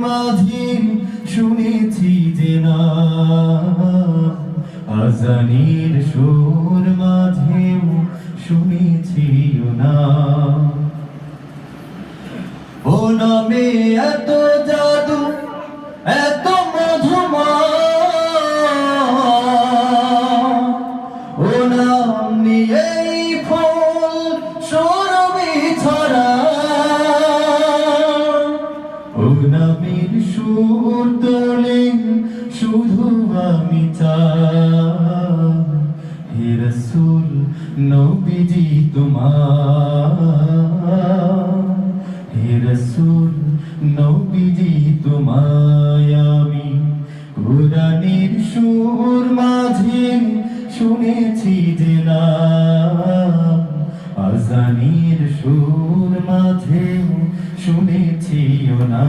মাঝে শুনেছি যে না, আজানের সুর মাঝেও শুনেছি না। ও নামে এত জাদু, এত মধুমা, ও নাম নিয়েই ফুল সুরভি ছড়া। ও নামের সুর তোলে শুধু আমি চাই, হে রাসূল নবীজি তোমার, হে রাসূল নবীজি তোমায় আমি কুরআনের সুর মাঝে শুনেছি যে না, আজানের সুর মাঝে শুনেছি না।